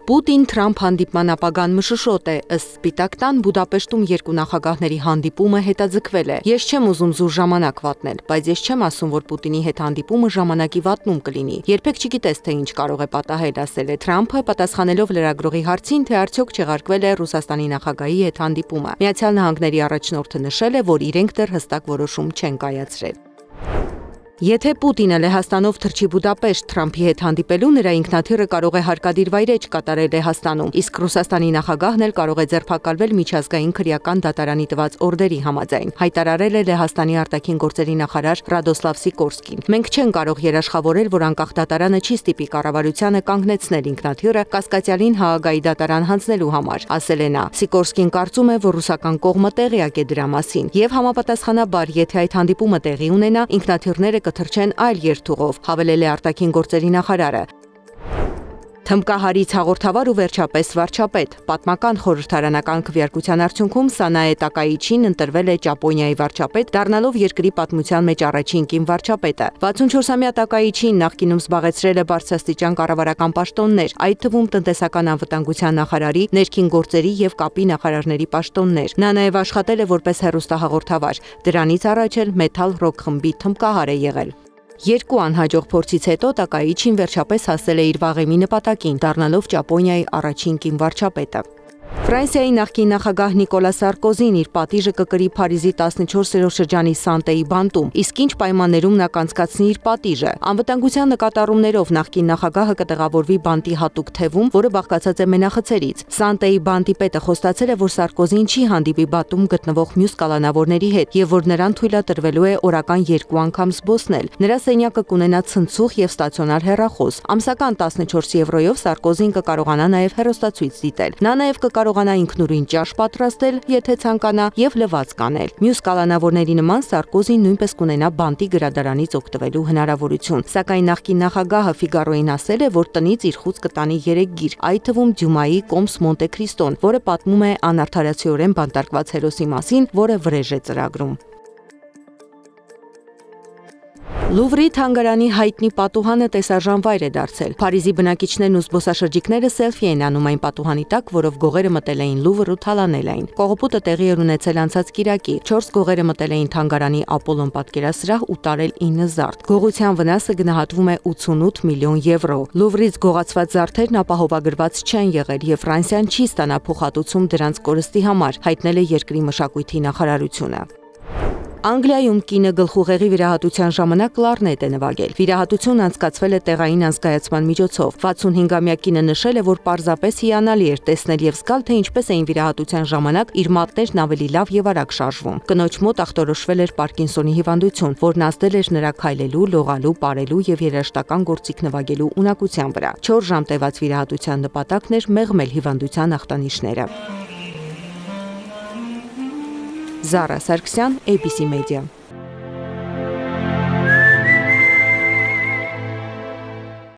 Պուտին-Թրամփ հանդիպման ապագան մշուշոտ է, ըստ Սպիտակ տան Բուդապեշտում երկու նախագահների հանդիպումը հետաձգվել է։ Ես չեմ ուզում զուր ժամանակ վատնել, բայց ես չեմ ասում, որ Պուտինի հետ հանդիպումը ժամանակի վատնում կլինի։ Երբեք չգիտես, թե ինչ կարող է պատահել, ասել է Թրամփը, պատասխանելով լրագրողի հարցին, թե արդյոք չեղարկվել է Ռուսաստանի նախագահի հետ հանդիպումը։ Միացյալ Նահանգների առաջնորդը նշել է, որ իրենք դեռ հստակ որոշում չեն կայացրել։ Եթե Պուտինը Լեհաստանով թռչի Բուդապեշտ Թրամփի հետ հանդիպելու, նրա ինքնաթիռը կարող է հարկադիր վայրէջք կատարել Լեհաստանում, իսկ Ռուսաստանի նախագահն էլ կարող է ձերբակալվել միջազգային քրեական դատարանի տված օրդերի համաձայն, հայտարարել է Լեհաստանի արտաքին գործերի նախարար Ռադոսլավ Սիկորսկին։ Մենք չենք կարող երաշխավորել, որ անկախ դատարանը չի ստիպի կառավարությանը կանգնեցնել ինքնաթիռը կասկածյալին Հաագայի դատարան հանձնելու համար, ասել է նա։ Սիկորսկին կարծում է, որ ռուսական կողմը տեղյակ է դրա մասին, եւ համապատասխանաբար, եթե այդ հանդիպումը տեղի ունենա, ինքնաթիռները կթռչեն այլ երթուղով, հավելել է արտաքին գործերի նախարարը։ Թմբկահարից հաղորդավար ու վերջապես վարչապետ։ Պատմական խորհրդարանական քվեարկության արդյունքում Սանաե Տակաիչին ընտրվել է Ճապոնիայի վարչապետ, դառնալով երկրի պատմության մեջ առաջին կին վարչապետը։ 64-ամյա Տակաիչին նախկինում զբաղեցրել է բարձրաստիճան կառավարական պաշտոններ, այդ թվում տնտեսական անվտանգության նախարարի, ներքին գործերի եւ կապի նախարարների պաշտոններ։ Նա նաեւ աշխատել է որպես հեռուստահաղորդավար։ Դրանից առաջ էլ Metal Rock խմբի թմբկահար է եղել։ Երկու անհաջող փորձից հետո Տակաիչին վերջապես հասել է իր վաղեմի նպատակին, դառնալով Ճապոնիայի առաջին կին վարչապետը։ Ֆրանսիայի նախկին նախագահ Նիկոլա Սարկոզին իր պատիժը կկրի Փարիզի 14-րդ շրջանի Սանտեի բանտում, իսկ ինչ պայմաններում նա կանցկացնի իր պատիժը։ Անվտանգության նկատառումներով նախկին նախագահը կտեղավորվի բանտի հատուկ թևում, որը բաղկացած է մենախցերից։ Սանտեի բանտի պետը խոստացել է, որ Սարկոզին չի հանդիպի բանտում գտնվող մյուս կալանավորների հետ եւ որ նրան թույլատրվելու է օրական 2 անգամ զբոսնել։ Նրա սենյակը կունենա ցնցուղ եւ ստացիոնար հեռախոս։ Ամսական 14 եվրոյով Սարկոզին կկարողանա նաեւ հեռուստացույց դիտել։ Նա նաեւ կկարողանա ինքնուրույն ճաշ պատրաստել, եթե ցանկանա, եւ լվացք անել։ Մյուս կալանավորների նման Սարկոզին նույնպես կունենա բանտի գրադարանից օգտվելու հնարավորություն։ Սակայն նախկին նախագահը Ֆիգարոյին ասել է, որ տնից իր խուծ կտանի 3 գիր, այդ թվում Դյումայի Կոմս Մոնտե Քրիստոն, որը պատմում է անարդարացիորեն բանտարկված հերոսի մասին, որը վրեժ է ծրագրում։ Լուվրի թանգարանի հայտնի պատուհանը տեսարժան վայր է դարձել։ Փարիզի բնակիչներն ու զբոսաշրջիկները սելֆի են անում այն պատուհանի տակ, որով գողերը մտել էին Լուվր ու թալանել այն։ Կողոպուտը տեղի էր ունեցել անցած կիրակի։ 4 գողերը մտել էին թանգարանի Ապոլոն պատկերասրահ ու տարել 9 զարդ։ Գողության վնասը գնահատվում է 88 միլիոն եվրո։ Լուվրից գողացված զարդերն ապահովագրված չեն եղել եւ Ֆրանսիան չի ստանա փոխհատուցում դրանց կորստի համար, հայտնել է երկրի մշակույթի նախարարությունը։ Անգլիայում կինը գլխուղեղի վիրահատության ժամանակ կլարնետ է նվագել։ Վիրահատությունն անցկացվել է տեղային անզգայացման միջոցով։ 65-ամյա կինը նշել է, որ պարզապես հիանալի էր տեսնել եւ զգալ, թե ինչպես էին վիրահատության ժամանակ իր մատներն ավելի լավ եւ արագ շարժվում։ Կնոջ մոտ ախտորոշվել էր Պարկինսոնի հիվանդություն, որն ազդել էր նրա քայլելու, լողալու, պարելու եւ երաժշտական գործիք նվագելու ունակության վրա։ 4 ժամ տևած վիրահատության նպատակն էր մեղմել հիվանդության ախտանիշները։ Զարա Սարգսյան, ABC Media։